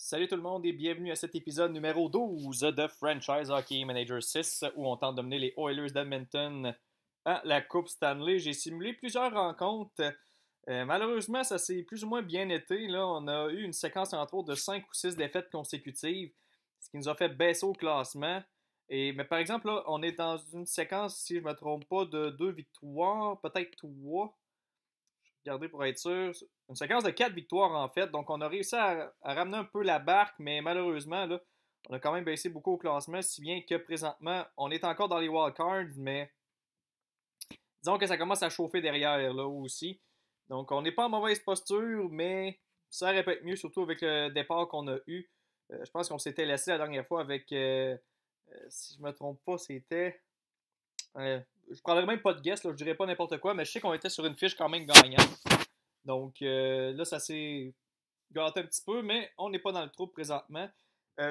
Salut tout le monde et bienvenue à cet épisode numéro 12 de Franchise Hockey Manager 6 où on tente de mener les Oilers d'Edmonton à la Coupe Stanley. J'ai simulé plusieurs rencontres. Malheureusement, ça s'est plus ou moins bien été. Là, on a eu une séquence entre autres de 5 ou 6 défaites consécutives, ce qui nous a fait baisser au classement. Mais par exemple, là, on est dans une séquence, si je ne me trompe pas, de 2 victoires, peut-être 3. Regardez pour être sûr. Une séquence de 4 victoires en fait. Donc on a réussi à ramener un peu la barque, mais malheureusement, là, on a quand même baissé beaucoup au classement, si bien que présentement, on est encore dans les wildcards, mais disons que ça commence à chauffer derrière là aussi. Donc on n'est pas en mauvaise posture, mais ça aurait pu être mieux, surtout avec le départ qu'on a eu. Je pense qu'on s'était laissé la dernière fois avec, si je ne me trompe pas, c'était... je prendrais même pas de guess, là, je dirais pas n'importe quoi, mais je sais qu'on était sur une fiche quand même gagnante. Donc là, ça s'est gâté un petit peu, mais on n'est pas dans le trou présentement.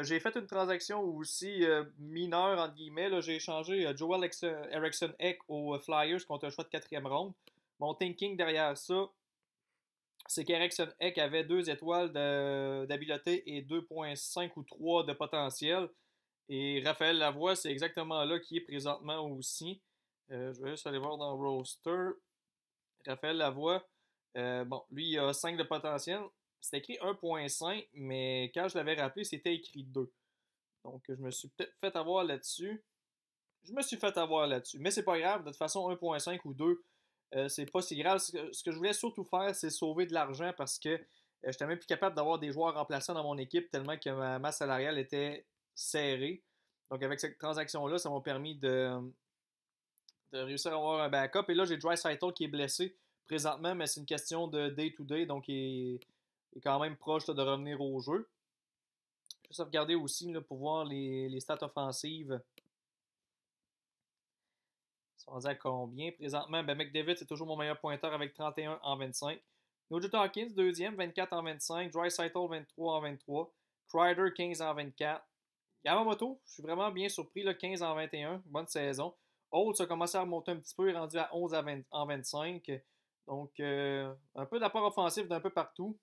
J'ai fait une transaction aussi mineure, entre guillemets. Là, j'ai échangé Joel Eriksson Ek aux Flyers contre un choix de quatrième ronde. Mon thinking derrière ça, c'est qu'Eriksson Ek avait 2 étoiles d'habileté et 2,5 ou 3 de potentiel. Et Raphaël Lavoie, c'est exactement là qui est présentement aussi. Je vais juste aller voir dans le roster. Raphaël Lavoie, bon, lui, il a 5 de potentiel. C'était écrit 1.5, mais quand je l'avais rappelé, c'était écrit 2. Donc, je me suis peut-être fait avoir là-dessus. Mais c'est pas grave. De toute façon, 1.5 ou 2, c'est pas si grave. Ce que je voulais surtout faire, c'est sauver de l'argent parce que j'étais même plus capable d'avoir des joueurs remplaçants dans mon équipe tellement que ma masse salariale était serrée. Donc, avec cette transaction-là, ça m'a permis de réussir à avoir un backup. Et là, j'ai Draisaitl qui est blessé présentement, mais c'est une question de day-to-day, donc il est quand même proche là, de revenir au jeu. Je vais regarder aussi là, pour voir les stats offensives. Ils sont à combien présentement? McDavid, c'est toujours mon meilleur pointeur avec 31 en 25. Nugent Hopkins, deuxième, 24 en 25. Draisaitl, 23 en 23. Kreider, 15 en 24. Yamamoto, je suis vraiment bien surpris, là, 15 en 21. Bonne saison. Holtz a commencé à remonter un petit peu, il est rendu à 11 en 25. Donc, un peu d'apport offensif d'un peu partout.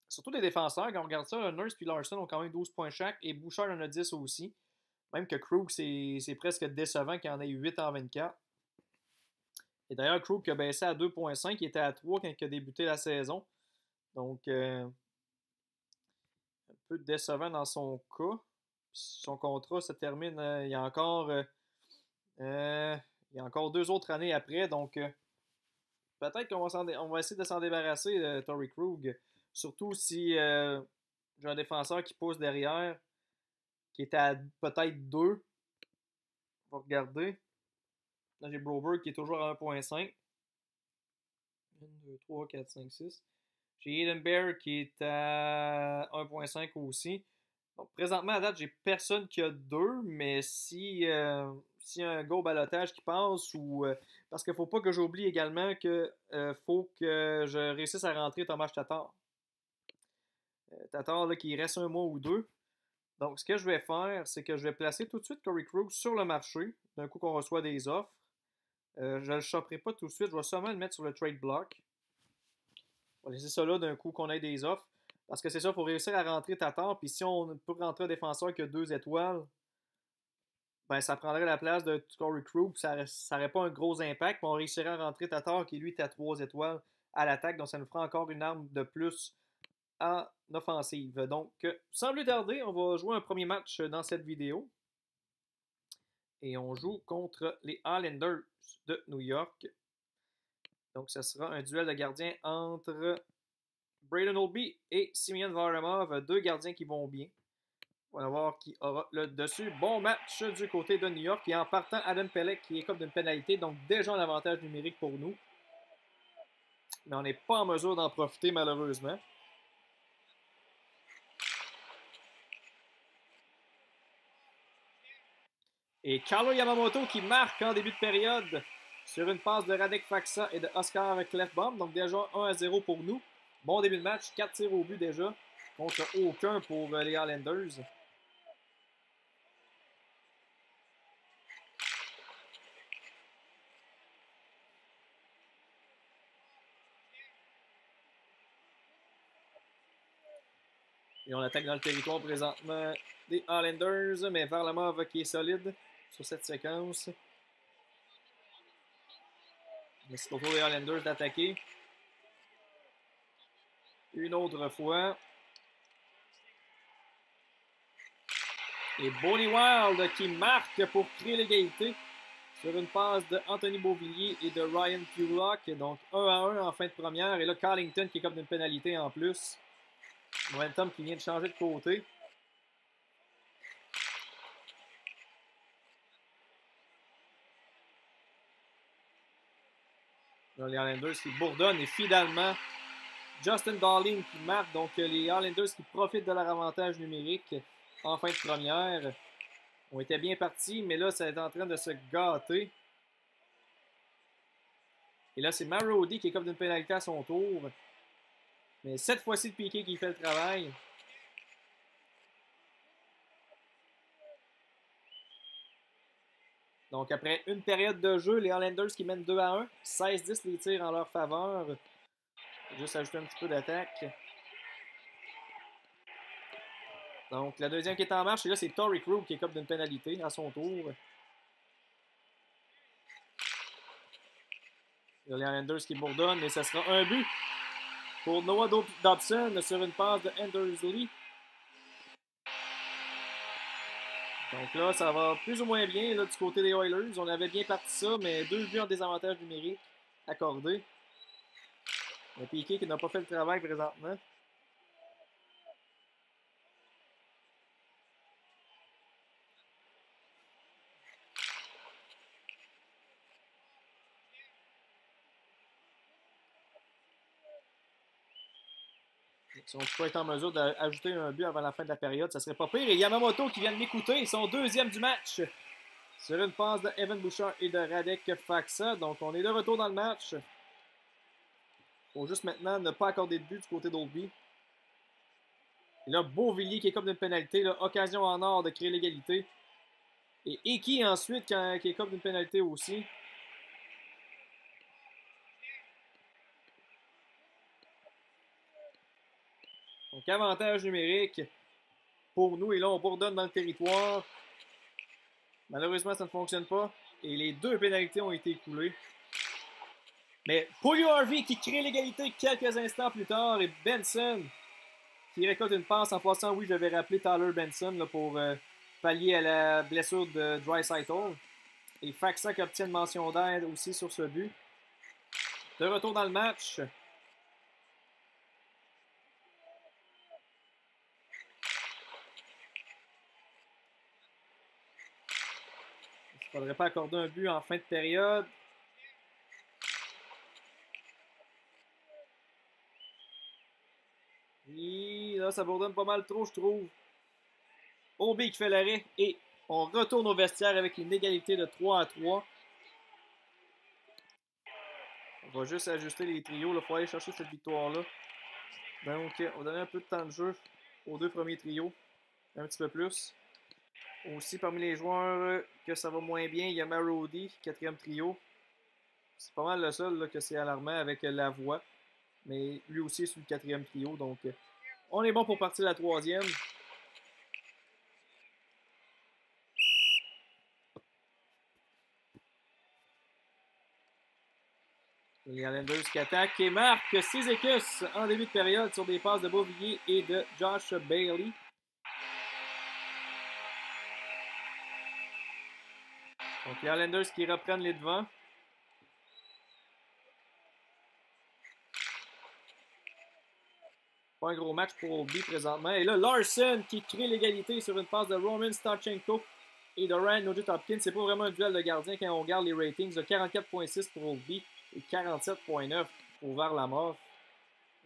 Surtout les défenseurs, quand on regarde ça, Nurse et Larson ont quand même 12 points chaque et Bouchard en a 10 aussi. Même que Krug, c'est presque décevant qu'il en ait 8 en 24. Et d'ailleurs, Krug a baissé à 2.5, il était à 3 quand il a débuté la saison. Donc, un peu décevant dans son cas. Puis son contrat se termine, il y a encore 2 autres années après. Donc, peut-être qu'on va essayer de s'en débarrasser de Torrey Krug. Surtout si j'ai un défenseur qui pousse derrière, qui est à peut-être 2. On va regarder. Là, j'ai Broberg qui est toujours à 1.5. 1, 2, 3, 4, 5, 6. J'ai Eden Bear qui est à 1.5 aussi. Donc, présentement, à date, j'ai personne qui a 2, mais si y a un go balotage qui passe, ou parce qu'il ne faut pas que j'oublie également que faut que je réussisse à rentrer Thomas Tatar. Tatar, là, qui reste un mois ou 2. Donc, ce que je vais faire, c'est que je vais placer tout de suite Corey Krug sur le marché, d'un coup qu'on reçoit des offres. Je ne le shopperai pas tout de suite, je vais seulement le mettre sur le trade block. On va laisser ça là d'un coup qu'on ait des offres. Parce que c'est ça, il faut réussir à rentrer Tatar. Puis si on peut rentrer un défenseur qui a 2 étoiles, ben ça prendrait la place de Corey Krug. Ça n'aurait pas un gros impact. Mais on réussirait à rentrer Tatar qui lui est à 3 étoiles à l'attaque. Donc ça nous fera encore une arme de plus en offensive. Donc, sans plus tarder, on va jouer un premier match dans cette vidéo. Et on joue contre les Islanders de New York. Donc, ce sera un duel de gardiens entre Braden Oldby et Simeon Varlamov, 2 gardiens qui vont bien. On va voir qui aura le dessus. Bon match du côté de New York. Et en partant, Adam Pelech qui écope d'une pénalité. Donc, déjà un avantage numérique pour nous. Mais on n'est pas en mesure d'en profiter, malheureusement. Et Carlo Yamamoto qui marque en début de période sur une passe de Radek Faksa et de Oscar Klefbom. Donc déjà 1-0 pour nous. Bon début de match, 4 tirs au but déjà, contre aucun pour les Islanders. Et on attaque dans le territoire présentement des Islanders, mais Varlamov qui est solide sur cette séquence. Mais c'est au tour des Islanders d'attaquer. Une autre fois. Et Bonnie Wild qui marque pour créer l'égalité sur une passe de Anthony Beauvillier et de Ryan Pulock. Donc 1-1 en fin de première. Et là, Carlington qui est comme d'une pénalité en plus. Momentum qui vient de changer de côté. Là, les Islanders qui bourdonnent et finalement Justin Darling qui marque. Donc les Islanders qui profitent de leur avantage numérique en fin de première. On était bien partis, mais là, ça est en train de se gâter. Et là, c'est Marody qui est comme d'une pénalité à son tour. Mais cette fois-ci, le Piqué qui fait le travail. Donc, après une période de jeu, les Islanders qui mènent 2-1. 16-10 les tirs en leur faveur. Juste ajouter un petit peu d'attaque. Donc, la deuxième qui est en marche, et là, c'est Torrey Krug qui est comme d'une pénalité à son tour. Les Islanders qui bourdonnent, et ce sera un but pour Noah Dobson sur une passe de Andersley. Donc là, ça va plus ou moins bien là, du côté des Oilers. On avait bien parti ça, mais 2 buts en désavantage numérique accordés. Un Piqué qui n'a pas fait le travail présentement. Si on peut être en mesure d'ajouter un but avant la fin de la période, ça serait pas pire. Et Yamamoto qui vient de m'écouter, son deuxième du match. Sur une passe de Evan Bouchard et de Radek Faksa. Donc on est de retour dans le match. Il faut juste maintenant ne pas accorder de but du côté d'Oldby. Et là, Beauvillier qui est comme d'une pénalité. Là, occasion en or de créer l'égalité. Et Eki ensuite qui est comme d'une pénalité aussi. Donc avantage numérique pour nous. Et là, on bourdonne dans le territoire. Malheureusement, ça ne fonctionne pas. Et les 2 pénalités ont été écoulées. Mais Puljujarvi qui crée l'égalité quelques instants plus tard. Et Benson qui récolte une passe en passant. Oui, je vais rappeler Tyler Benson là, pour pallier à la blessure de Draisaitl. Et Faksa qui obtient une mention d'aide aussi sur ce but. De retour dans le match. Il ne faudrait pas accorder un but en fin de période. Et là, ça bourdonne pas mal trop, je trouve. Obi qui fait l'arrêt et on retourne au vestiaire avec une égalité de 3-3. On va juste ajuster les trios. Il faut aller chercher cette victoire-là. Donc, on va donner un peu de temps de jeu aux 2 premiers trios. Un petit peu plus. Aussi, parmi les joueurs que ça va moins bien, il y a Marody, 4e trio. C'est pas mal le seul là, que c'est alarmant avec la voix. Mais lui aussi est sur le 4e trio. Donc, on est bon pour partir la 3e. Les Islanders qui attaquent et marquent 6 écusses en début de période sur des passes de Beauvillier et de Josh Bailey. Donc les Islanders qui reprennent les devants. Pas un gros match pour Oldby présentement. Et là, Larson qui crée l'égalité sur une passe de Roman Starchenko et de Ryan Nugent-Hopkins. C'est pas vraiment un duel de gardien quand on regarde les ratings. 44.6 pour Oldby et 47.9 pour Varlamov.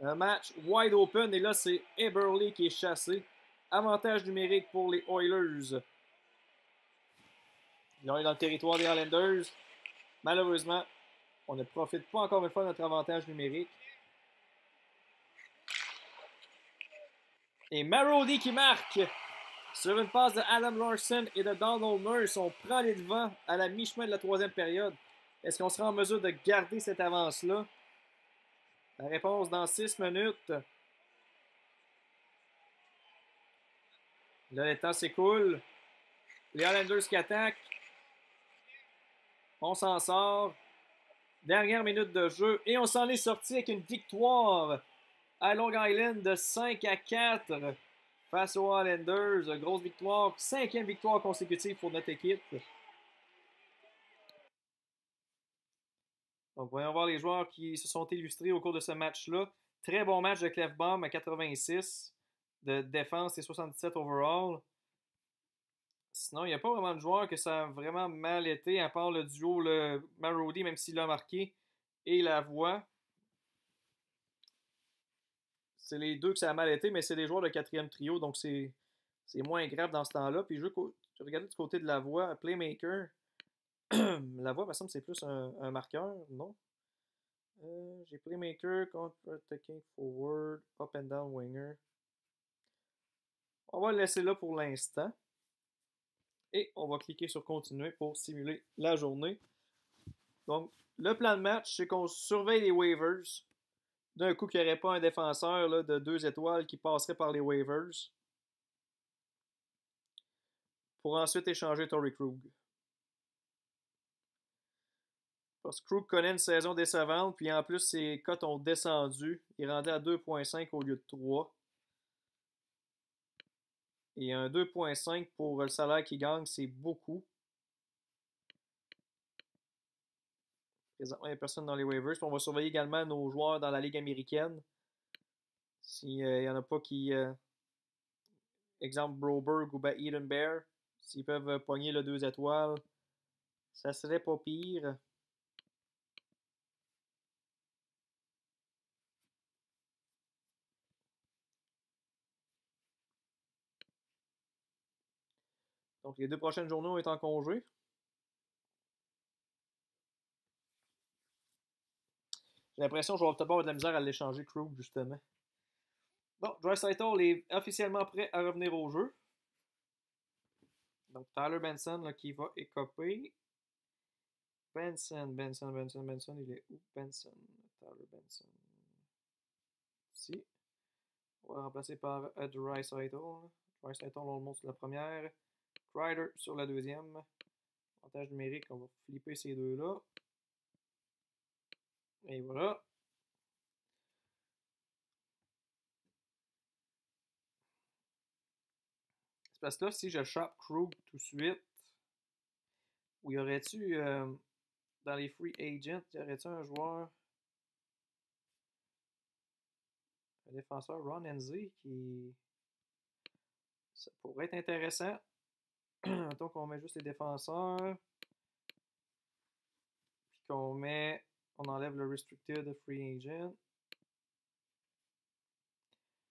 Un match wide open. Et là, c'est Eberle qui est chassé. Avantage numérique pour les Oilers. Là, on est dans le territoire des Islanders. Malheureusement, on ne profite pas encore une fois de notre avantage numérique. Et Marody qui marque sur une passe de Adam Larson et de Donald Nurse. On prend les devants à la mi-chemin de la 3e période. Est-ce qu'on sera en mesure de garder cette avance-là? La réponse dans 6 minutes. Là, le temps s'écoule. Les Islanders qui attaquent. On s'en sort. Dernière minute de jeu. Et on s'en est sorti avec une victoire à Long Island de 5-4 face aux Islanders. Grosse victoire. 5e victoire consécutive pour notre équipe. Donc, voyons voir les joueurs qui se sont illustrés au cours de ce match-là. Très bon match de Clefbaum à 86 de défense et 77 overall. Sinon, il n'y a pas vraiment de joueurs que ça a vraiment mal été, à part le duo le Marody, même s'il l'a marqué, et Lavoie. C'est les deux que ça a mal été, mais c'est des joueurs de 4e trio, donc c'est moins grave dans ce temps-là. Puis je regardais du côté de Lavoie, Playmaker. Lavoie, il me semble que c'est plus un marqueur, non? J'ai Playmaker, Counter-Attacking Forward, Up and Down Winger. On va le laisser là pour l'instant. Et on va cliquer sur continuer pour simuler la journée. Donc, le plan de match, c'est qu'on surveille les waivers. D'un coup, qu'il n'y aurait pas un défenseur là, de 2 étoiles qui passerait par les waivers. Pour ensuite échanger Torrey Krug. Parce que Krug connaît une saison décevante, puis en plus, ses cotes ont descendu. Il rendait à 2.5 au lieu de 3. Et un 2.5 pour le salaire qu'il gagne, c'est beaucoup. Présentement, il n'y a personne dans les waivers. Puis on va surveiller également nos joueurs dans la Ligue américaine. S'il n'y en a pas qui... exemple, Broberg ou Eden Bear. S'ils peuvent pogner le 2 étoiles, ça serait pas pire. Donc, les 2 prochaines journées, on est en congé. J'ai l'impression que je vais peut-être avoir de la misère à l'échanger, Krug, justement. Bon, Draisaitl est officiellement prêt à revenir au jeu. Donc, Tyler Benson là, qui va écoper. Benson, il est où? Benson, Tyler Benson. Ici. On va le remplacer par Draisaitl. Draisaitl, on le montre sur la première. Kreider sur la deuxième. Avantage numérique, on va flipper ces deux-là. Et voilà. C'est parce que là, si je chope Krug tout de suite, où y aurait-tu dans les free agents, y aurait-tu un joueur, un défenseur, Ron Enzi, qui. Ça pourrait être intéressant. Mettons qu'on met juste les défenseurs. Puis qu'on met. On enlève le restricted free agent.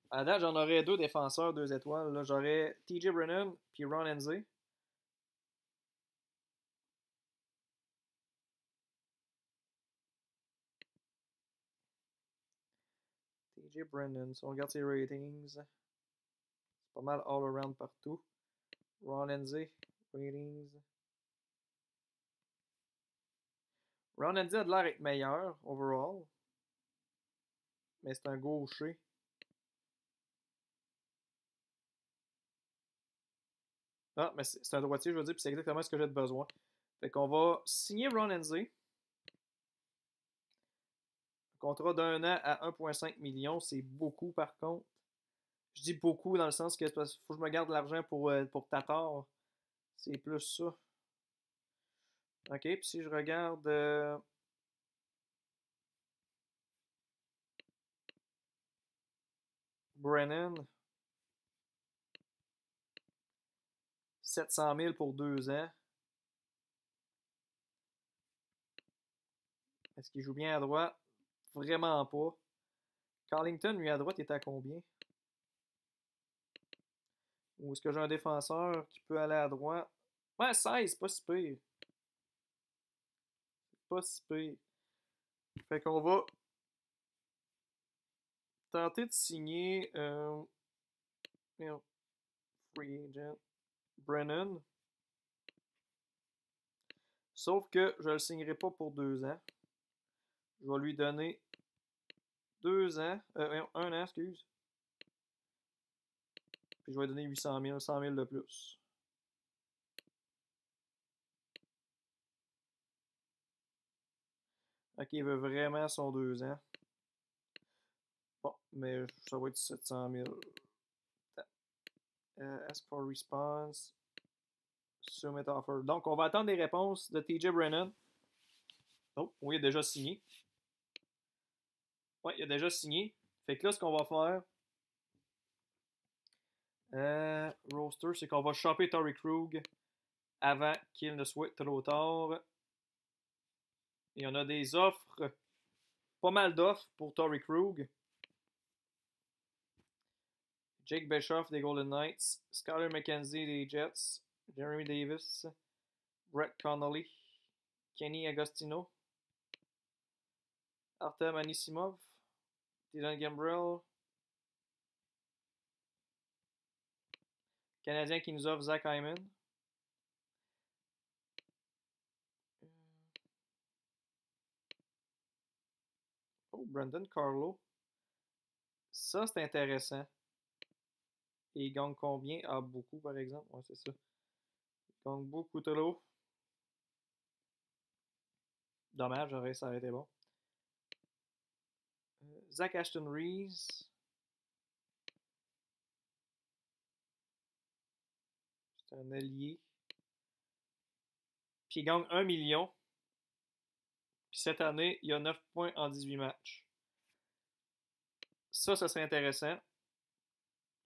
À la date, j'en aurais 2 défenseurs, 2 étoiles. J'aurais TJ Brennan puis Ron Enzi. TJ Brennan, si on regarde ses ratings, c'est pas mal all around partout. Ron Enzi, ratings. Ron Enzi a de l'air d'être meilleur overall. Mais c'est un gaucher. Ah, mais c'est un droitier, je veux dire, puis c'est exactement ce que j'ai de besoin. Fait qu'on va signer Ron Enzi. Contrat d'1 an à 1,5 million, c'est beaucoup par contre. Je dis beaucoup dans le sens que faut que je me garde l'argent pour Tatar. C'est plus ça. Ok, puis si je regarde Brennan, 700 000 pour 2 ans. Est-ce qu'il joue bien à droite? Vraiment pas. Carlington, lui, à droite, il est à combien? Ou est-ce que j'ai un défenseur qui peut aller à droite? Ouais, 16, pas si pire. Pas si pire. Fait qu'on va tenter de signer free agent Brennan. Sauf que je ne le signerai pas pour 2 ans. Je vais lui donner 2 ans. 1 an, excuse. Puis je vais lui donner 800 000, 100 000 de plus. Ok, il veut vraiment son 2 ans. Bon, mais ça va être 700 000. Ask for response. Submit offer. Donc, on va attendre les réponses de TJ Brennan. Oh, oui, il a déjà signé. Oui, il a déjà signé. Fait que là, ce qu'on va faire, roster, c'est qu'on va shopper Torrey Krug avant qu'il ne soit trop tard. Il y en a des offres, pas mal d'offres pour Torrey Krug. Jake Bischoff des Golden Knights, Skyler McKenzie des Jets, Jeremy Davis, Brett Connolly, Kenny Agostino, Artem Anisimov, Dylan Gambrell, Canadien qui nous offre Zach Hyman. Oh, Brandon Carlo. Ça, c'est intéressant. Et il gagne combien? Ah, beaucoup, par exemple. Ouais, c'est ça. Il gagne beaucoup trop. Dommage, ça aurait été bon. Zach Ashton Reeves. C'est un allié. Puis il gagne 1 million. Puis cette année, il y a 9 points en 18 matchs. Ça serait intéressant.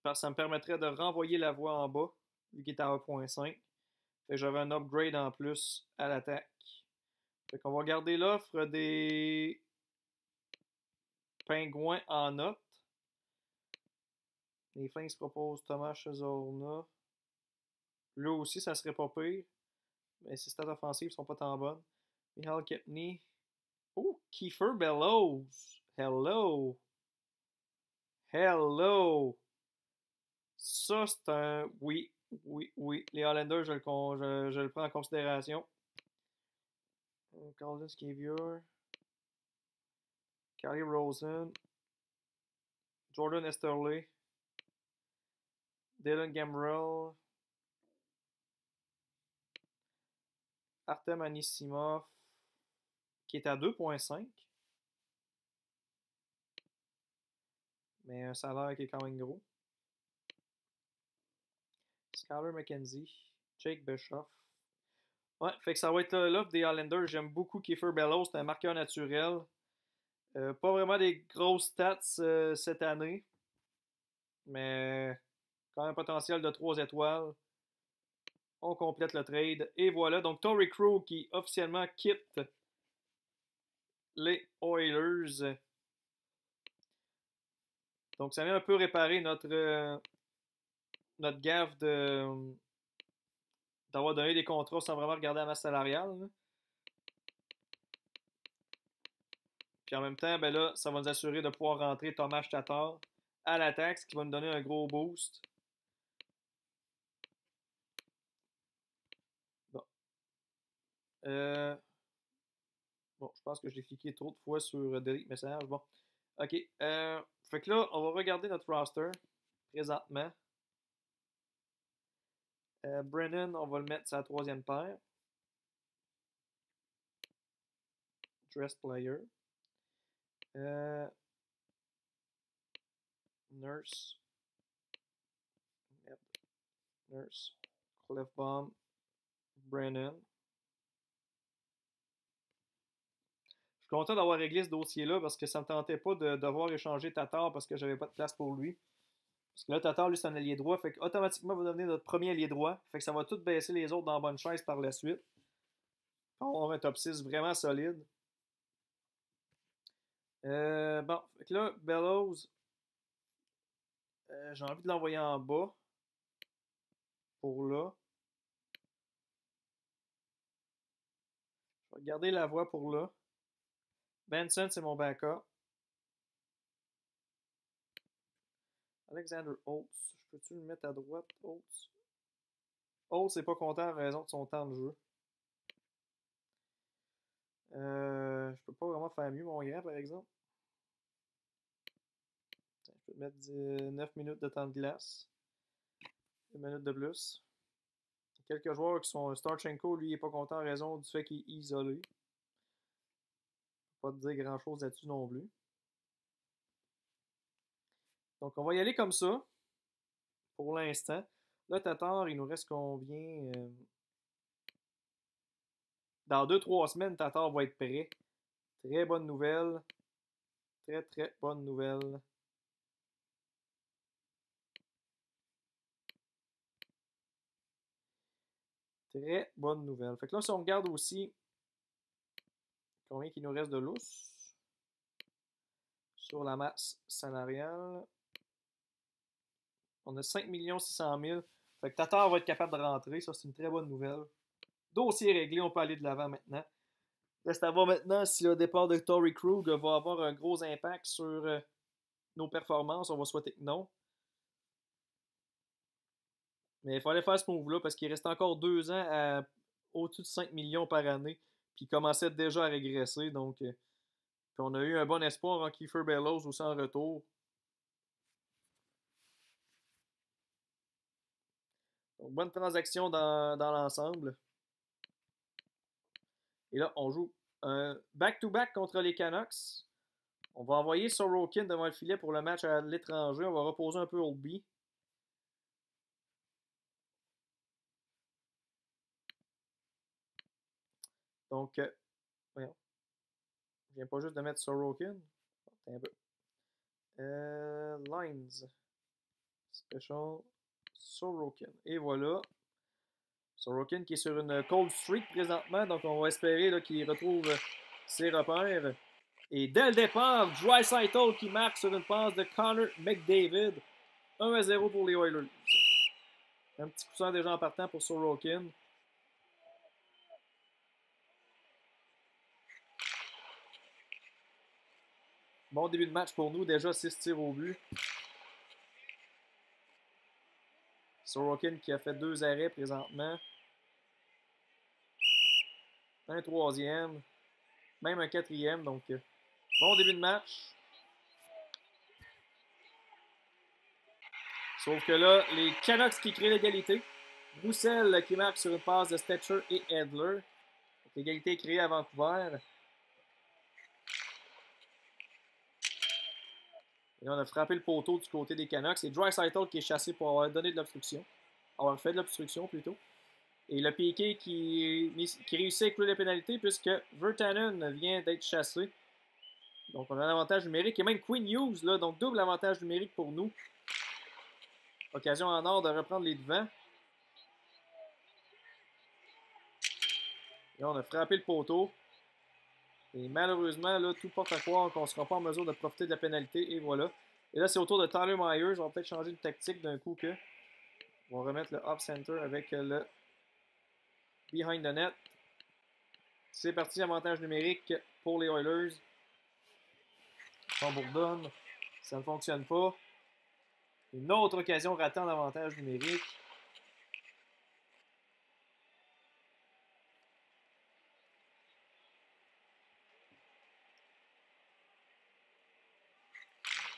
Parce que ça me permettrait de renvoyer la voie en bas, vu qu'il est à 1.5. Fait que j'aurais un upgrade en plus à l'attaque. Fait qu'on va garder l'offre des Pingouins en note. Les Flames proposent Thomas Chazorna. Là aussi, ça serait pas pire. Mais ses stats offensives sont pas tant bonnes. Michal Kepney. Oh, Kiefer Bellows. Hello. Hello. Ça, c'est un... Oui, oui, oui. Les Highlanders, je le prends en considération. Colin Sceviour. Carly Rosen. Jordan Esterle. Dylan Gambrell. Artem Anisimov. Qui est à 2.5. Mais un salaire qui est quand même gros. Skyler McKenzie. Jake Bischoff. Ouais, fait que ça va être l'offre des Highlanders. J'aime beaucoup Kiefer Bellows, c'est un marqueur naturel. Pas vraiment des grosses stats cette année, mais quand même un potentiel de 3 étoiles. On complète le trade. Et voilà, donc Torrey Krug qui officiellement quitte les Oilers. Donc ça vient un peu réparer notre gaffe d'avoir donné des contrats sans vraiment regarder la masse salariale. Là. Puis en même temps, ben là, ça va nous assurer de pouvoir rentrer Thomas Tatar à l'attaque, ce qui va nous donner un gros boost. Bon. Bon, je pense que je l'ai cliqué trop de fois sur Delete Message. Bon. OK. Fait que là, on va regarder notre roster présentement. Brennan, on va le mettre sur la troisième paire. Dress player. Nurse. Merde. Nurse. Clefbaum. Brennan. Je suis content d'avoir réglé ce dossier-là parce que ça ne me tentait pas de devoir échanger Tatar parce que j'avais pas de place pour lui. Parce que là, Tatar, lui, c'est un allié droit. Fait qu'automatiquement, il va devenir notre premier allié droit. Fait que ça va tout baisser les autres dans la bonne chaise par la suite. On va avoir un top 6 vraiment solide. Bon, fait que là, Bellows, j'ai envie de l'envoyer en bas. Pour là. Je vais garder la voie pour là. Benson, c'est mon backup. Alexander Holtz. Je peux-tu le mettre à droite, Holtz? Holtz n'est pas content en raison de son temps de jeu. Je peux pas vraiment faire mieux, mon grand, par exemple. Je peux mettre 9 minutes de temps de glace. Quelques minutes de plus. Quelques joueurs qui sont... Starchenko, lui, il n'est pas content en raison du fait qu'il est isolé. Pas te dire grand-chose là-dessus non plus. Donc, on va y aller comme ça. Pour l'instant. Là, Tatar, il nous reste combien? Dans 2-3 semaines, Tatar va être prêt. Très bonne nouvelle. Très, très bonne nouvelle. Très bonne nouvelle. Fait que là, si on regarde aussi combien il nous reste de lousse sur la masse salariale, on a 5 600 000. Fait que Tatar va être capable de rentrer. Ça, c'est une très bonne nouvelle. Dossier réglé, on peut aller de l'avant maintenant. Reste à voir maintenant si le départ de Torrey Krug va avoir un gros impact sur nos performances. On va souhaiter que non. Mais il fallait faire ce move-là parce qu'il reste encore 2 ans à au-dessus de 5 millions par année. Puis il commençait déjà à régresser. Donc, puis on a eu un bon espoir en Kiefer Bellows aussi en retour. Donc, bonne transaction dans l'ensemble. Et là, on joue un back-to-back contre les Canucks. On va envoyer Sorokin devant le filet pour le match à l'étranger. On va reposer un peu Oldby. Donc, voyons. Je viens pas juste de mettre Sorokin. Un peu. Lines. Special. Sorokin. Et voilà. Sorokin qui est sur une cold streak présentement. Donc, on va espérer qu'il retrouve ses repères. Et dès le départ, Draisaitl qui marque sur une passe de Connor McDavid. 1-0 pour les Oilers. Un petit coussin déjà en partant pour Sorokin. Bon début de match pour nous. Déjà 6 tirs au but. Sorokin qui a fait 2 arrêts présentement. Un troisième. Même un quatrième. Donc, bon début de match. Sauf que là, les Canucks qui créent l'égalité. Roussel qui marque sur une passe de Stetcher et Edler. L'égalité créée à Vancouver. Et là, on a frappé le poteau du côté des Canucks. C'est Draisaitl qui est chassé pour avoir donné de l'obstruction. Avoir fait de l'obstruction plutôt. Et le Piqué qui réussit à écouler la pénalité puisque Virtanen vient d'être chassé. Donc on a un avantage numérique. Et même Quinn Hughes, là, donc double avantage numérique pour nous. Occasion en or de reprendre les devants. Et là, on a frappé le poteau. Et malheureusement, là, tout porte à croire qu'on ne sera pas en mesure de profiter de la pénalité. Et voilà. Et là, c'est au tour de Tyler Myers. On va peut-être changer de tactique d'un coup que. On va remettre le off-center avec le behind the net. C'est parti, avantage numérique pour les Oilers. On bourdonne. Ça ne fonctionne pas. Une autre occasion ratée en avantage numérique.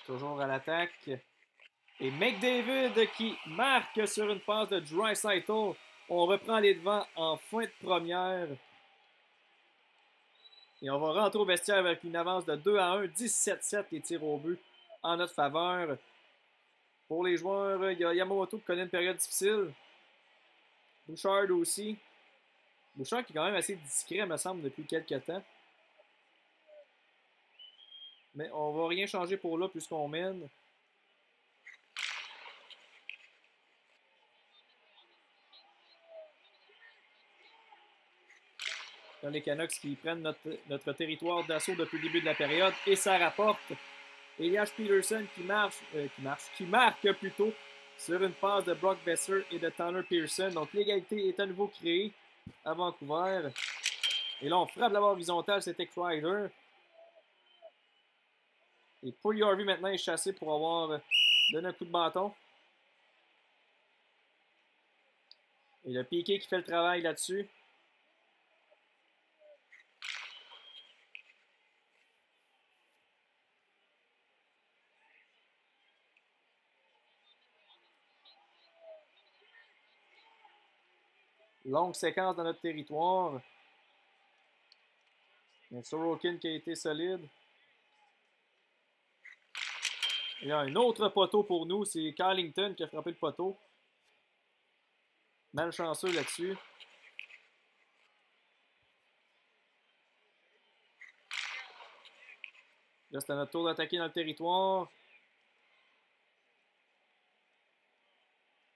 Toujours à l'attaque. Et McDavid qui marque sur une passe de Draisaitl. On reprend les devants en fin de première. Et on va rentrer au vestiaire avec une avance de 2-1, 17-7 les tirs au but en notre faveur. Pour les joueurs, il y a Yamamoto qui connaît une période difficile. Bouchard aussi. Bouchard qui est quand même assez discret, me semble, depuis quelques temps. Mais on va rien changer pour là puisqu'on mène. Dans les Canucks qui prennent notre territoire d'assaut depuis le début de la période. Et ça rapporte. Elias Peterson qui marque plutôt sur une passe de Brock Besser et de Tanner Pearson. Donc l'égalité est à nouveau créée à Vancouver. Et là, on frappe la barre horizontale, c'était Kreider. Et Puljujarvi maintenant est chassé pour avoir donné un coup de bâton. Et le Piqué qui fait le travail là-dessus. Longue séquence dans notre territoire. Il y a Sorokin qui a été solide. Il y a un autre poteau pour nous. C'est Carlington qui a frappé le poteau. Malchanceux là-dessus. Là, c'est à notre tour d'attaquer dans le territoire.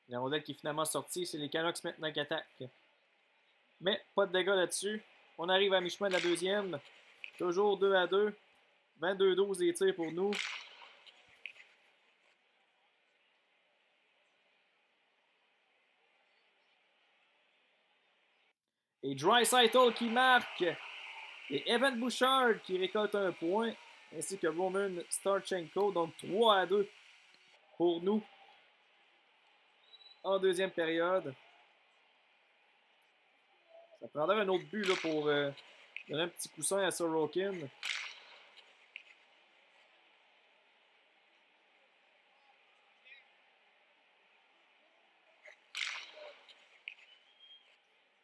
La rondelle qui est finalement sortie, c'est les Canucks maintenant qui attaquent. Mais pas de dégâts là-dessus. On arrive à mi-chemin de la deuxième. Toujours 2-2. 22-12 les tirs pour nous. Et Draisaitl qui marque. Et Evan Bouchard qui récolte un point. Ainsi que Roman Starchenko. Donc 3-2 pour nous. En deuxième période. Ça prendrait un autre but là, pour donner un petit coussin à Sorokin.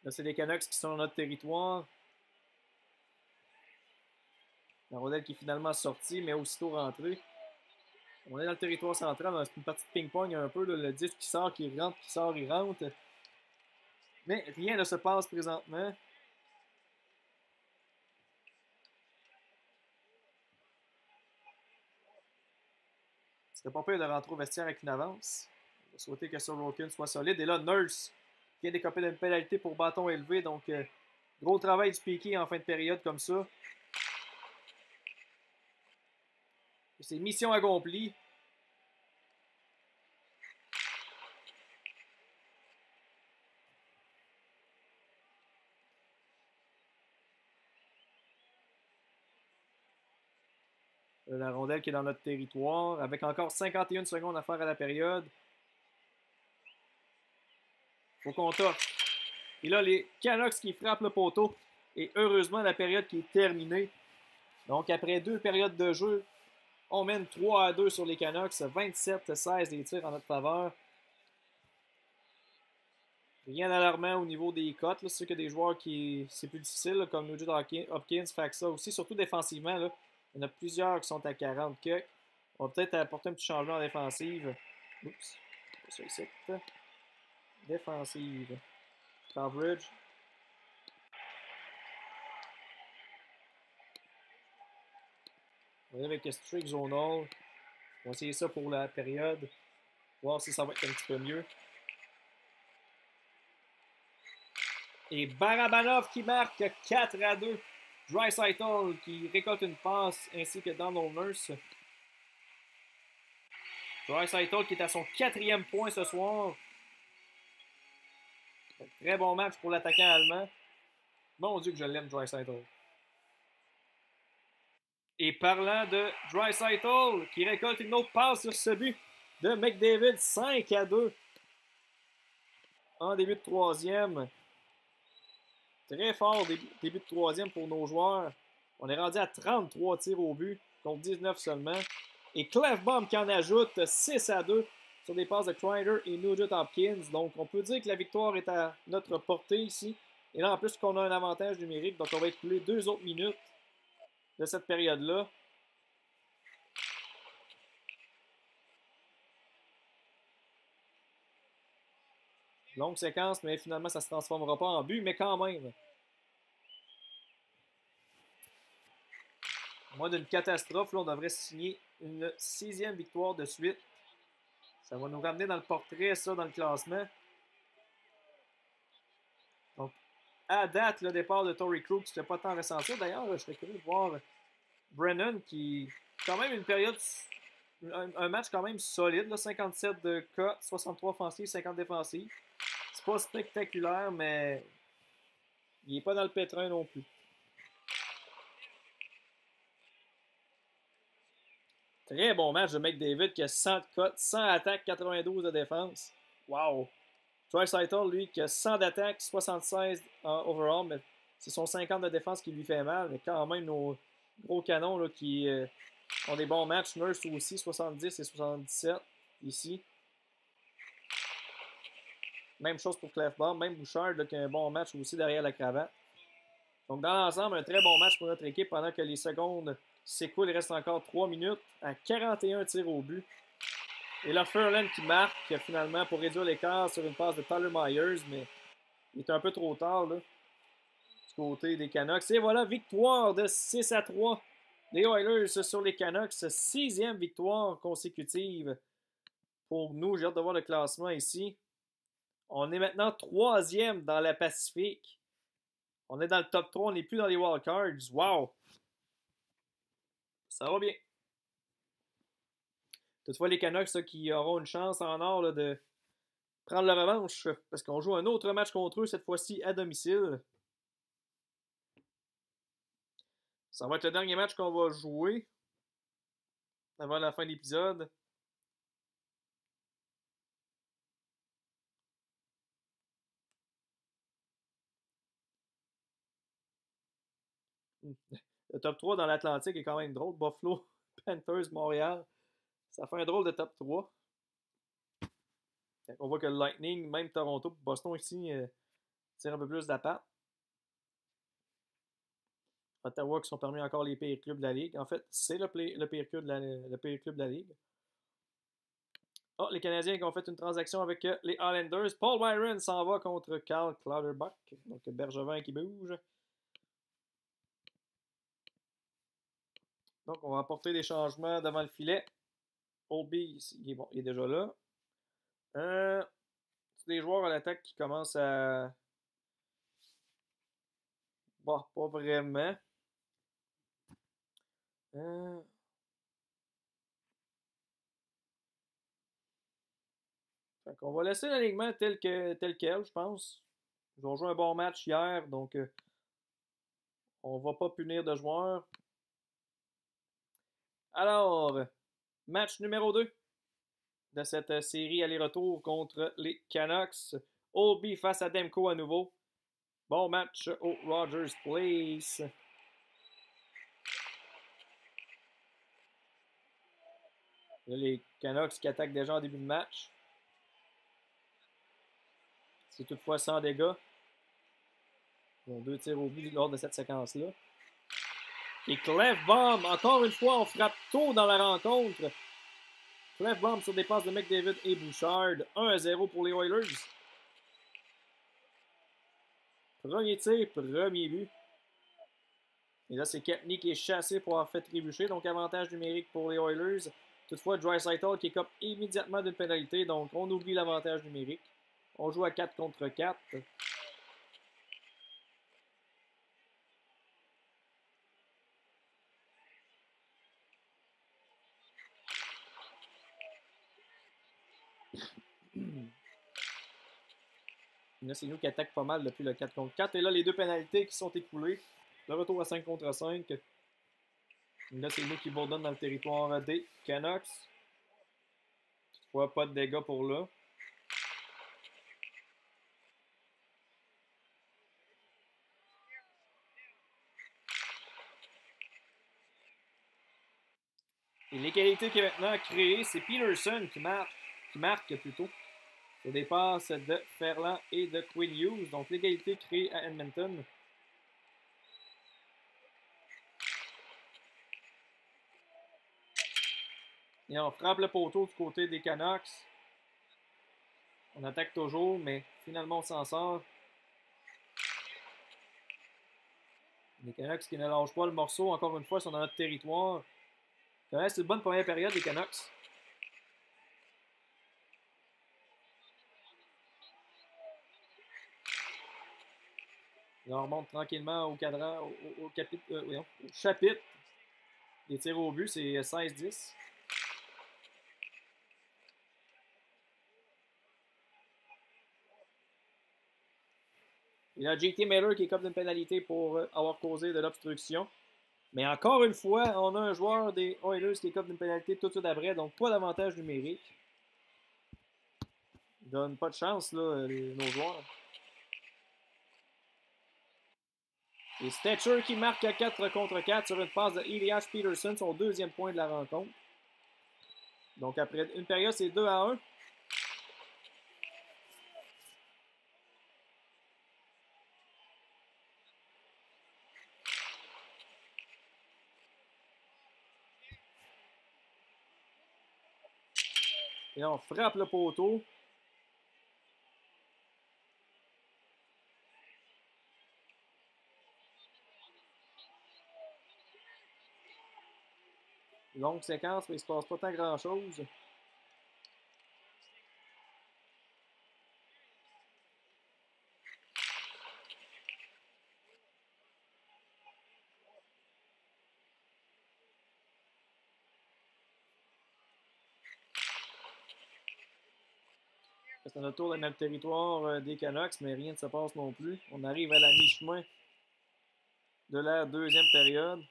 Là, c'est les Canucks qui sont dans notre territoire. La rondelle qui est finalement sortie, mais aussitôt rentrée. On est dans le territoire central. C'est une partie de ping-pong un peu. Là, le disque qui sort, qui rentre, qui sort, il rentre. Mais rien ne se passe présentement. Ce serait pas pire de rentrer au vestiaire avec une avance. On va souhaiter que Sorokin soit solide. Et là, Nurse vient d'écoper une pénalité pour bâton élevé. Donc, gros travail du piqué en fin de période comme ça. C'est mission accomplie. La rondelle qui est dans notre territoire, avec encore 51 secondes à faire à la période. Faut qu'on torche. Et là, les Canucks qui frappent le poteau. Et heureusement, la période qui est terminée. Donc, après 2 périodes de jeu, on mène 3-2 sur les Canucks. 27-16 des tirs en notre faveur. Rien d'alarmant au niveau des cotes. C'est sûr qu'il y a des joueurs qui c'est plus difficile, là, comme Nugent Hopkins fait ça aussi, surtout défensivement. Là. Il y en a plusieurs qui sont à 40 que. On va peut-être apporter un petit changement en défensive. Oups. Ça ici. Défensive. Coverage. On va aller avec Strict Zonal. On va essayer ça pour la période. Voir si ça va être un petit peu mieux. Et Barabanov qui marque 4-2. Draisaitl qui récolte une passe ainsi que Donald Nurse. Draisaitl qui est à son 4e point ce soir. Très bon match pour l'attaquant allemand. Mon Dieu que je l'aime, Draisaitl. Et parlant de Draisaitl qui récolte une autre passe sur ce but de McDavid, 5-2 en début de troisième. Très fort début de troisième pour nos joueurs. On est rendu à 33 tirs au but contre 19 seulement. Et Clefbaum qui en ajoute 6-2 sur des passes de Kreider et Nugent Hopkins. Donc on peut dire que la victoire est à notre portée ici. Et là en plus qu'on a un avantage numérique, donc on va écouler 2 autres minutes de cette période-là. Longue séquence, mais finalement, ça ne se transformera pas en but, mais quand même. Moins d'une catastrophe, là, on devrait signer une 6e victoire de suite. Ça va nous ramener dans le portrait, ça, dans le classement. Donc, à date, le départ de Torrey Krug, tu ne pas tant ressentir. D'ailleurs, je serais curieux de voir Brennan qui, quand même, une période, un match quand même solide, là, 57 de cas, 63 offensifs, 50 défensifs. C'est pas spectaculaire, mais il n'est pas dans le pétrin non plus. Très bon match de McDavid qui a 100 de cotes, 100 attaques, 92 de défense. Wow! Draisaitl, lui, qui a 100 d'attaques, 76 en overall, mais c'est son 50 de défense qui lui fait mal. Mais quand même, nos gros canons là, qui ont des bons matchs. Nurse aussi, 70 et 77 ici. Même chose pour Clefbaum, même Bouchard là, qui a un bon match aussi derrière la cravate. Donc dans l'ensemble, un très bon match pour notre équipe pendant que les secondes s'écoulent. Il reste encore 3 minutes à 41 tirs au but. Et là, Furlan qui marque finalement pour réduire l'écart sur une passe de Tyler Myers, mais il est un peu trop tard là, du côté des Canucks. Et voilà, victoire de 6-3 des Oilers sur les Canucks. 6e victoire consécutive pour nous. J'ai hâte de voir le classement ici. On est maintenant 3e dans la Pacifique. On est dans le top 3, on n'est plus dans les wildcards. Wow! Ça va bien. Toutefois, les Canucks là, qui auront une chance en or là, de prendre la revanche parce qu'on joue un autre match contre eux, cette fois-ci à domicile. Ça va être le dernier match qu'on va jouer avant la fin de l'épisode. Le top 3 dans l'Atlantique est quand même drôle. Buffalo, Panthers, Montréal. Ça fait un drôle de top 3. On voit que le Lightning, même Toronto, Boston ici, tire un peu plus de la patte. Ottawa qui sont parmi encore les pires clubs de la Ligue. En fait, c'est le pire club de la Ligue. Oh, les Canadiens qui ont fait une transaction avec les Islanders. Paul Byron s'en va contre Carl Clutterbuck. Donc Bergevin qui bouge. Donc on va apporter des changements devant le filet. Oldby, il est déjà là. C'est des joueurs à l'attaque qui commencent à... Bon, pas vraiment. On va laisser l'alignement tel quel, je pense. Ils ont joué un bon match hier, donc on va pas punir de joueurs. Alors, match numéro 2 de cette série aller-retour contre les Canucks. Oldby face à Demko à nouveau. Bon match au Rogers Place. Là, les Canucks qui attaquent déjà en début de match. C'est toutefois sans dégâts. Ils ont 2 tirs au but lors de cette séquence-là. Et Clefbaum, encore une fois, on frappe tôt dans la rencontre. Clefbaum sur des passes de McDavid et Bouchard. 1-0 pour les Oilers. Premier tir, premier but. Et là, c'est Kepney qui est chassé pour avoir fait trébucher. Donc, avantage numérique pour les Oilers. Toutefois, Draisaitl qui écope immédiatement d'une pénalité. Donc, on oublie l'avantage numérique. On joue à 4 contre 4. Là, c'est nous qui attaquons pas mal depuis le 4 contre 4. Et là, les deux pénalités qui sont écoulées. Le retour à 5 contre 5. Là, c'est nous qui bourdonnent dans le territoire des Canucks. Toutefois, pas de dégâts pour là. Et l'égalité qui est maintenant créée, c'est Peterson qui marque plutôt. C'est des passes de Ferland et de Quinn Hughes. Donc l'égalité créée à Edmonton. Et on frappe le poteau du côté des Canucks. On attaque toujours, mais finalement on s'en sort. Les Canucks qui ne lâchent pas le morceau, encore une fois, sont dans notre territoire. C'est une bonne première période, les Canucks. Là, on remonte tranquillement au cadran, au chapitre. Les tirs au but, c'est 16-10. Il y a JT Miller qui est comme une pénalité pour avoir causé de l'obstruction. Mais encore une fois, on a un joueur des Oilers qui est comme une pénalité tout de suite après, donc pas d'avantage numérique. Ils donnent pas de chance, là, nos joueurs. Et Stetcher qui marque à 4 contre 4 sur une passe de Elias Peterson, son deuxième point de la rencontre. Donc après une période, c'est 2-1. Et là, on frappe le poteau. Longue séquence, mais il ne se passe pas tant grand-chose. C'est un tour dans le territoire des Canucks, mais rien ne se passe non plus. On arrive à la mi-chemin de la deuxième période.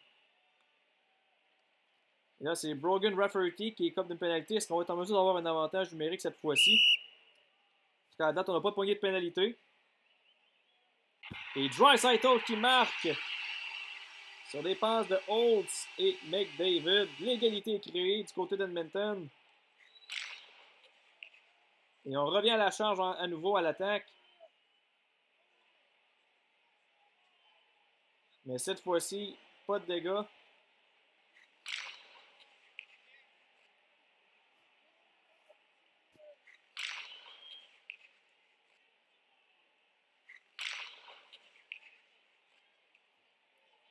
Et là, c'est Brogan Rafferty qui écope d'une pénalité. Est-ce qu'on va être en mesure d'avoir un avantage numérique cette fois-ci? Parce qu'à la date, on n'a pas de poignée de pénalité. Et Draisaitl qui marque sur des passes de Holtz et McDavid. L'égalité est créée du côté d'Edmonton. Et on revient à la charge à nouveau à l'attaque. Mais cette fois-ci, pas de dégâts.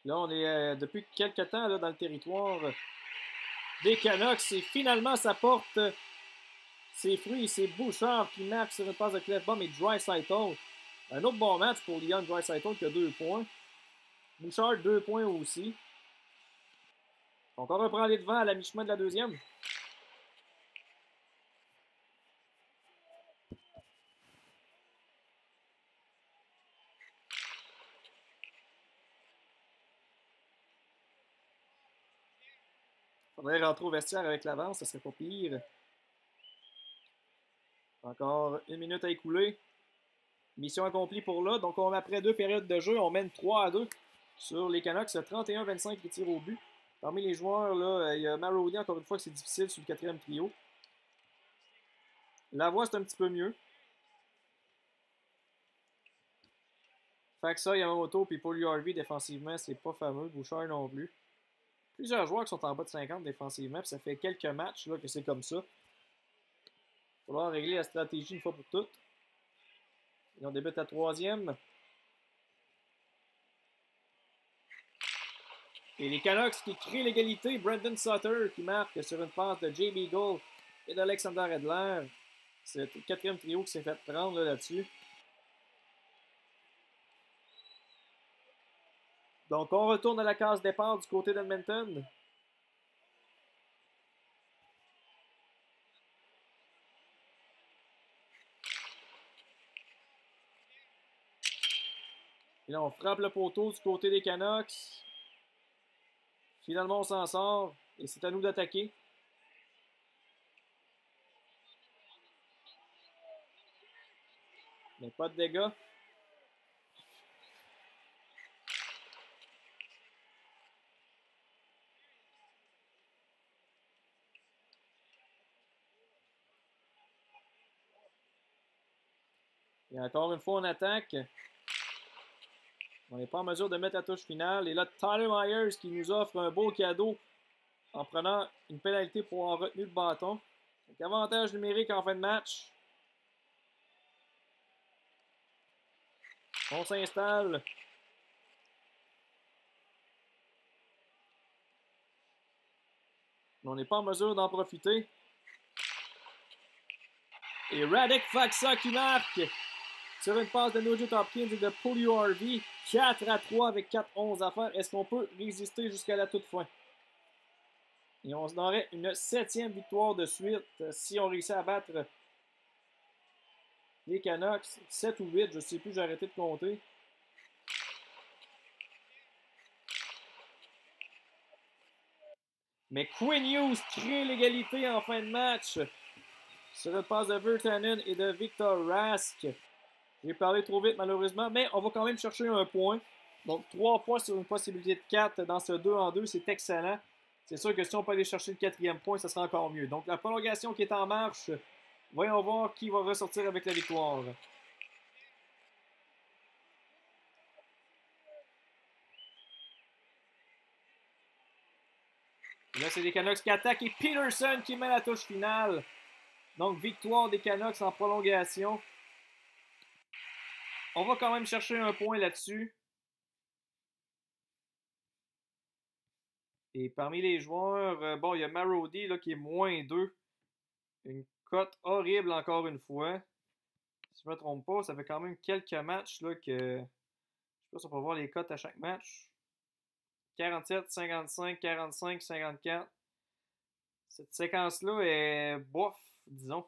Là, on est depuis quelques temps là, dans le territoire des Canucks. Et finalement, ça porte ses fruits. C'est Bouchard qui marque sur une passe de Clefbaum et Draisaitl. Un autre bon match pour Leon Draisaitl qui a 2 points. Bouchard, 2 points aussi. Donc, on reprend les devants à la mi-chemin de la deuxième. Faudrait rentrer au vestiaire avec l'avance, ça serait pas pire. Encore 1 minute à écouler. Mission accomplie pour là. Donc, après 2 périodes de jeu, on mène 3-2 sur les Canucks. 31-25 qui tirent au but. Parmi les joueurs, là, il y a Marody, encore une fois, que c'est difficile sur le 4e trio. Lavoie, c'est un petit peu mieux. Faksa, Yamamoto, puis Paul Harvey défensivement, c'est pas fameux. Bouchard non plus. Plusieurs joueurs qui sont en bas de 50 défensivement, puis ça fait quelques matchs là, que c'est comme ça. Il va falloir régler la stratégie une fois pour toutes. Et on débute la 3e. Et les Canucks qui créent l'égalité. Brandon Sutter qui marque sur une passe de Jay Beagle et d'Alexander Edler. C'est le 4e trio qui s'est fait prendre là-dessus. Donc, on retourne à la case départ du côté d'Edmonton. Et là, on frappe le poteau du côté des Canucks. Finalement, on s'en sort. Et c'est à nous d'attaquer. Mais pas de dégâts. Et encore une fois, on attaque. On n'est pas en mesure de mettre la touche finale. Et là, Tyler Myers qui nous offre un beau cadeau en prenant une pénalité pour avoir retenu le bâton. Donc, avantage numérique en fin de match. On s'installe. Mais on n'est pas en mesure d'en profiter. Et Radek Faksa qui marque sur une passe de Nugent Hopkins et de Puljujärvi. 4-3 avec 4-11 à faire. Est-ce qu'on peut résister jusqu'à la toute fin? Et on aurait une 7e victoire de suite si on réussit à battre les Canucks. 7 ou 8, je ne sais plus, j'ai arrêté de compter. Mais Quinn Hughes crée l'égalité en fin de match sur une passe de Virtanen et de Victor Rask. J'ai parlé trop vite malheureusement, mais on va quand même chercher un point. Donc 3 points sur une possibilité de 4 dans ce 2-en-2, c'est excellent. C'est sûr que si on peut aller chercher le 4e point, ça sera encore mieux. Donc la prolongation qui est en marche, voyons voir qui va ressortir avec la victoire. Et là, c'est les Canucks qui attaquent et Peterson qui met la touche finale. Donc, victoire des Canucks en prolongation. On va quand même chercher un point là-dessus. Et parmi les joueurs, bon, il y a Marody là, qui est -2. Une cote horrible encore une fois. Si je ne me trompe pas, ça fait quand même quelques matchs là, que. Je sais pas si on peut voir les cotes à chaque match. 47, 55, 45, 54. Cette séquence-là est bof, disons.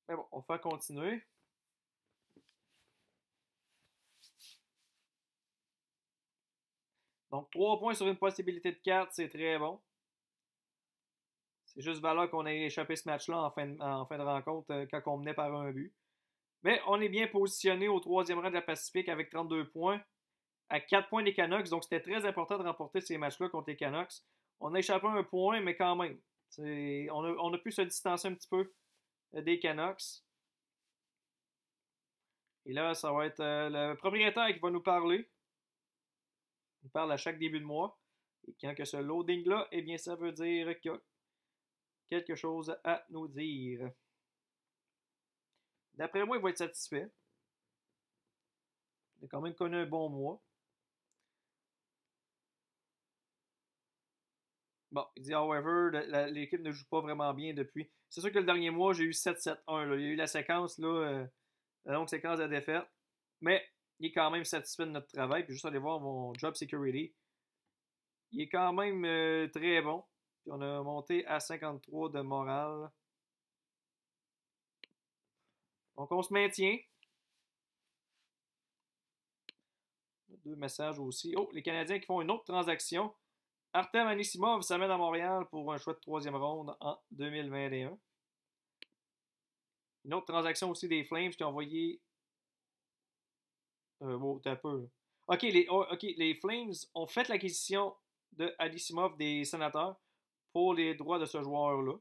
Mais bon, on va continuer. Donc, 3 points sur une possibilité de 4, c'est très bon. C'est juste valeur qu'on ait échappé ce match-là en fin de rencontre quand on menait par un but. Mais on est bien positionné au troisième rang de la Pacifique avec 32 points, à 4 points des Canucks. Donc, c'était très important de remporter ces matchs-là contre les Canucks. On a échappé un point, mais quand même. On a pu se distancer un petit peu des Canucks. Et là, ça va être le propriétaire qui va nous parler. Il parle à chaque début de mois. Et quand que ce loading-là, eh bien, ça veut dire qu'il y a quelque chose à nous dire. D'après moi, il va être satisfait. Il a quand même connu un bon mois. Bon, il dit, however, l'équipe ne joue pas vraiment bien depuis. C'est sûr que le dernier mois, j'ai eu 7-7-1. Il y a eu la séquence, là, la longue séquence de défaite. Mais il est quand même satisfait de notre travail. Puis juste aller voir mon job security. Il est quand même très bon. Puis on a monté à 53 de morale. Donc on se maintient. Deux messages aussi. Oh, les Canadiens qui font une autre transaction. Artem Anisimov s'amène à Montréal pour un choix de troisième ronde en 2021. Une autre transaction aussi des Flames qui ont envoyé. Bon, t'as un peu. OK, les Flames ont fait l'acquisition de Anisimov des Sénateurs pour les droits de ce joueur-là.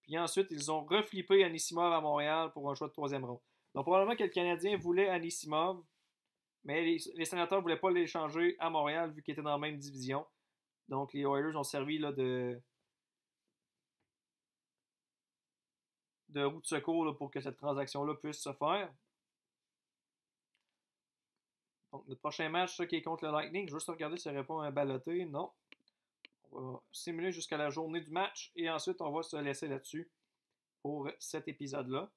Puis ensuite, ils ont reflippé Anisimov à Montréal pour un choix de troisième ronde. Donc probablement que le Canadien voulait Anisimov, mais les Sénateurs ne voulaient pas l'échanger à Montréal vu qu'il était dans la même division. Donc les Oilers ont servi là, de roue de secours là, pour que cette transaction-là puisse se faire. Donc notre prochain match ça, qui est contre le Lightning, je veux juste regarder s'il n'y aurait pas un ballotté. Non. On va simuler jusqu'à la journée du match et ensuite on va se laisser là-dessus pour cet épisode-là.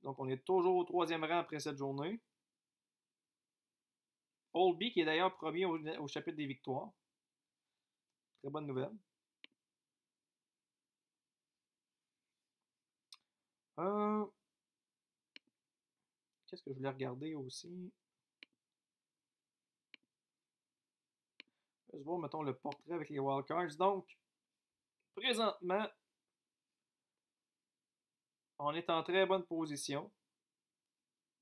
Donc on est toujours au troisième rang après cette journée. Oldby qui est d'ailleurs premier au chapitre des victoires. Très bonne nouvelle. Qu'est-ce que je voulais regarder aussi? Je vais voir, mettons, le portrait avec les wildcards. Donc, présentement, on est en très bonne position.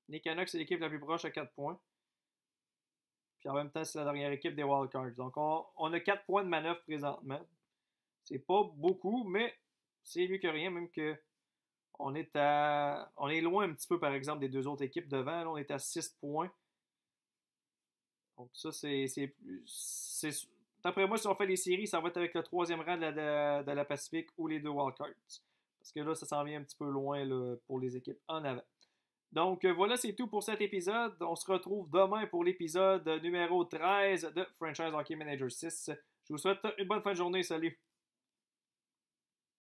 Les Canucks, c'est l'équipe la plus proche à 4 points. Puis en même temps, c'est la dernière équipe des wildcards. Donc, on a 4 points de manœuvre présentement. C'est pas beaucoup, mais c'est mieux que rien, même que on est loin un petit peu, par exemple, des deux autres équipes devant. Là, on est à 6 points. Donc ça, d'après moi, si on fait les séries, ça va être avec le troisième rang de la Pacifique ou les deux wildcards. Parce que là, ça s'en vient un petit peu loin là, pour les équipes en avant. Donc voilà, c'est tout pour cet épisode. On se retrouve demain pour l'épisode numéro 13 de Franchise Hockey Manager 6. Je vous souhaite une bonne fin de journée. Salut!